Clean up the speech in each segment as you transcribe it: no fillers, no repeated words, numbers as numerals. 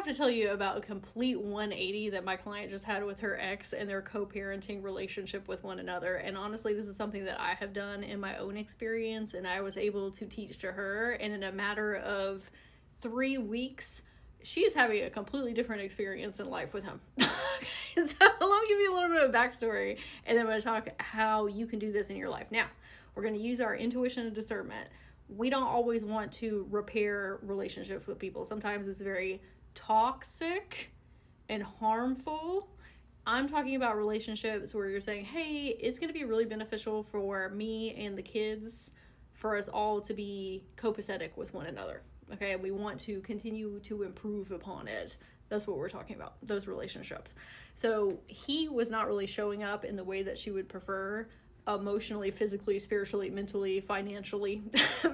have to tell you about a complete 180 that my client just had with her ex and their co-parenting relationship with one another. And honestly, this is something that I have done in my own experience, and I was able to teach to her. And in a matter of 3 weeks, she is having a completely different experience in life with him. So let me give you a little bit of backstory, and then I'm going to talk how you can do this in your life. Now, we're going to use our intuition and discernment. We don't always want to repair relationships with people. Sometimes it's very toxic and harmful. I'm talking about relationships where you're saying, hey, it's going to be really beneficial for me and the kids for us all to be copacetic with one another. Okay, and we want to continue to improve upon it. That's what we're talking about, those relationships. So he was not really showing up in the way that she would prefer, emotionally, physically, spiritually, mentally, financially,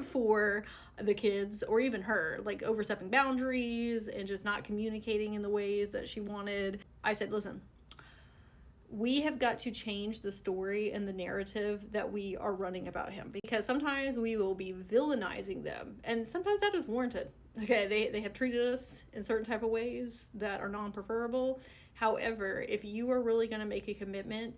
for the kids, or even her, like overstepping boundaries and just not communicating in the ways that she wanted. I said, listen, we have got to change the story and the narrative that we are running about him, because sometimes we will be villainizing them, and sometimes that is warranted. Okay, they have treated us in certain type of ways that are non-preferable. However, if you are really going to make a commitment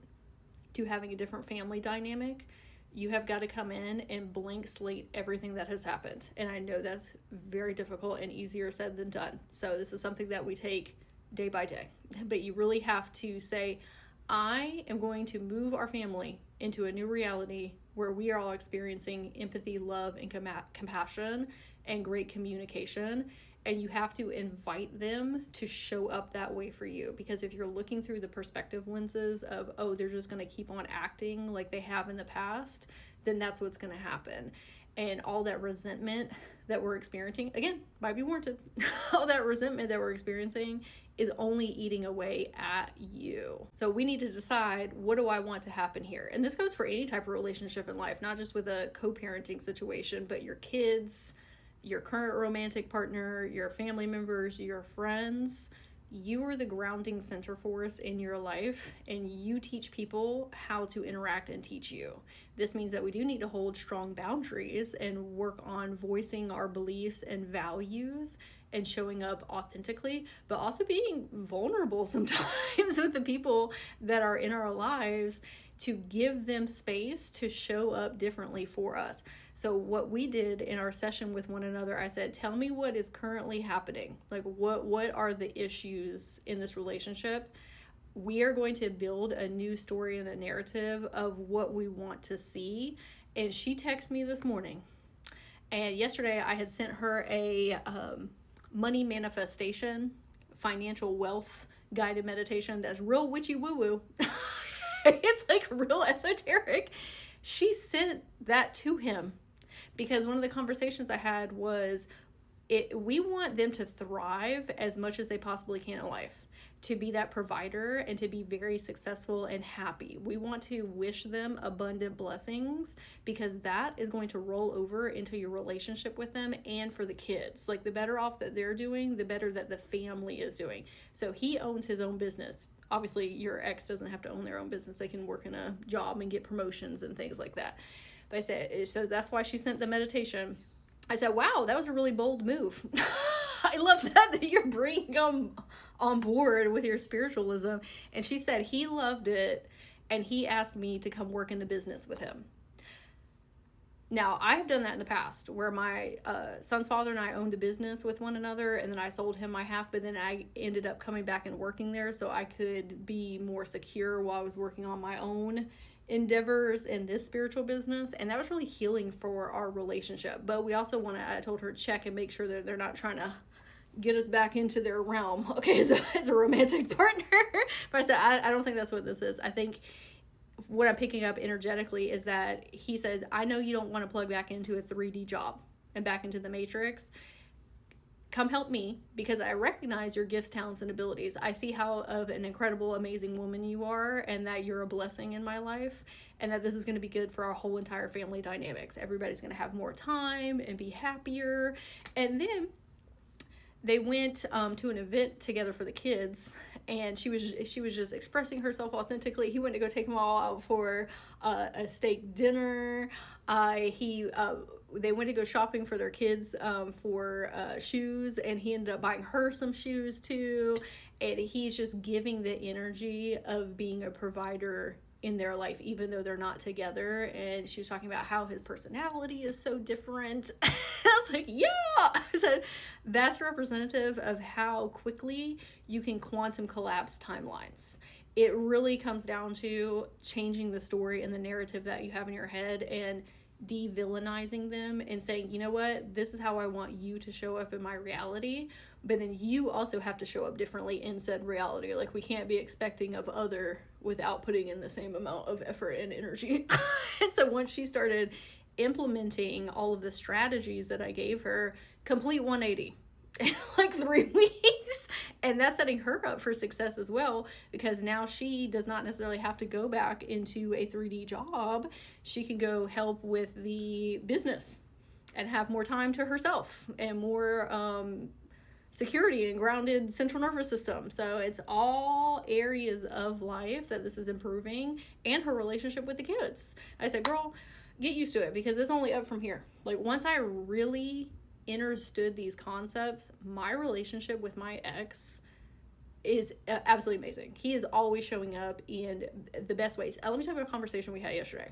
to having a different family dynamic, you have got to come in and blank slate everything that has happened. And I know that's very difficult and easier said than done. So this is something that we take day by day. But you really have to say, I am going to move our family into a new reality where we are all experiencing empathy, love, and compassion and great communication. And you have to invite them to show up that way for you. Because if you're looking through the perspective lenses of, oh, they're just going to keep on acting like they have in the past, then that's what's going to happen. And all that resentment that we're experiencing, again, might be warranted. All that resentment that we're experiencing is only eating away at you. So we need to decide, what do I want to happen here? And this goes for any type of relationship in life, not just with a co-parenting situation, but your kids, your current romantic partner, your family members, your friends. You are the grounding center force in your life, and you teach people how to interact and teach you. This means that we do need to hold strong boundaries and work on voicing our beliefs and values and showing up authentically, but also being vulnerable sometimes with the people that are in our lives, to give them space to show up differently for us. So what we did in our session with one another, I said, tell me what is currently happening. Like, what are the issues in this relationship? We are going to build a new story and a narrative of what we want to see. And she texted me this morning. And yesterday I had sent her a money manifestation, financial wealth guided meditation that's real witchy woo-woo. It's like real esoteric. She sent that to him because one of the conversations I had was, we want them to thrive as much as they possibly can in life, to be that provider and to be very successful and happy. We want to wish them abundant blessings, because that is going to roll over into your relationship with them and for the kids. Like, the better off that they're doing, the better that the family is doing. So he owns his own business. Obviously, your ex doesn't have to own their own business. They can work in a job and get promotions and things like that. But I said, so that's why she sent the meditation. I said, wow, that was a really bold move. I love that you're bringing them on board with your spiritualism. And she said he loved it, and he asked me to come work in the business with him. Now, I have done that in the past, where my son's father and I owned a business with one another, and then I sold him my half, but then I ended up coming back and working there so I could be more secure while I was working on my own endeavors in this spiritual business. And that was really healing for our relationship. But we also want to, I told her, check and make sure that they're not trying to get us back into their realm. Okay, so as a romantic partner. But I said, I don't think that's what this is. I think what I'm picking up energetically is that he says, I know you don't want to plug back into a 3D job and back into the matrix. Come help me, because I recognize your gifts, talents, and abilities. I see how of an incredible, amazing woman you are, and that you're a blessing in my life, and that this is going to be good for our whole entire family dynamics. Everybody's going to have more time and be happier. And then they went to an event together for the kids, and she was just expressing herself authentically. He went to go take them all out for a steak dinner. He they went to go shopping for their kids for shoes, and he ended up buying her some shoes too. And he's just giving the energy of being a provider in their life, even though they're not together. And she was talking about how his personality is so different. I was like, yeah. I said, that's representative of how quickly you can quantum collapse timelines. It really comes down to changing the story and the narrative that you have in your head and de-villainizing them and saying, you know what, this is how I want you to show up in my reality, but then you also have to show up differently in said reality. Like, we can't be expecting of other without putting in the same amount of effort and energy. And so once she started implementing all of the strategies that I gave her, complete 180 in like 3 weeks. And that's setting her up for success as well, because now she does not necessarily have to go back into a 3D job. She can go help with the business and have more time to herself and more security and grounded central nervous system. So it's all areas of life that this is improving, and her relationship with the kids. I said, girl, get used to it, because it's only up from here. Like, once I really understood these concepts, my relationship with my ex is absolutely amazing. He is always showing up in the best ways. Let me talk about a conversation we had yesterday.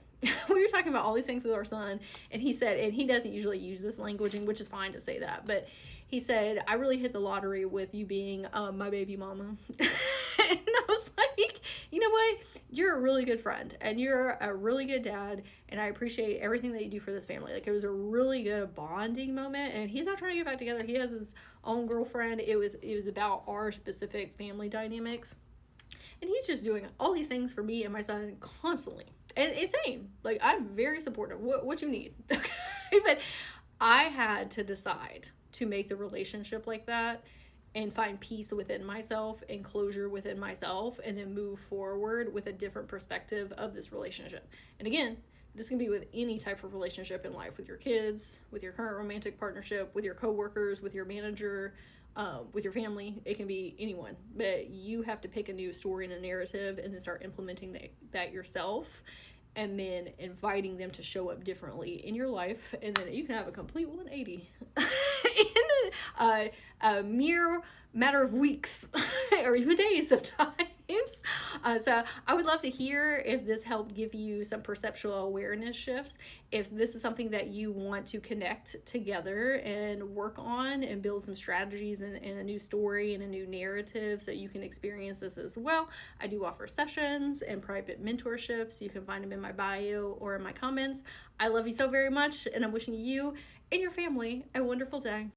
We were talking about all these things with our son, and he said, and he doesn't usually use this languaging, which is fine to say that, but he said, I really hit the lottery with you being my baby mama. And I was like, you know what? You're a really good friend, and you're a really good dad, and I appreciate everything that you do for this family. Like, it was a really good bonding moment, and he's not trying to get back together. He has his own girlfriend. It was about our specific family dynamics, and he's just doing all these things for me and my son constantly. And it's same. Like, I'm very supportive. What you need. But I had to decide to make the relationship like that and find peace within myself and closure within myself, and then move forward with a different perspective of this relationship. And again, this can be with any type of relationship in life, with your kids, with your current romantic partnership, with your coworkers, with your manager, with your family. It can be anyone, but you have to pick a new story and a narrative, and then start implementing that yourself, and then inviting them to show up differently in your life. And then you can have a complete 180 in a mere matter of weeks or even days sometimes. So I would love to hear if this helped give you some perceptual awareness shifts, if this is something that you want to connect together and work on and build some strategies and a new story and a new narrative so you can experience this as well. I do offer sessions and private mentorships. You can find them in my bio or in my comments. I love you so very much, and I'm wishing you and your family a wonderful day.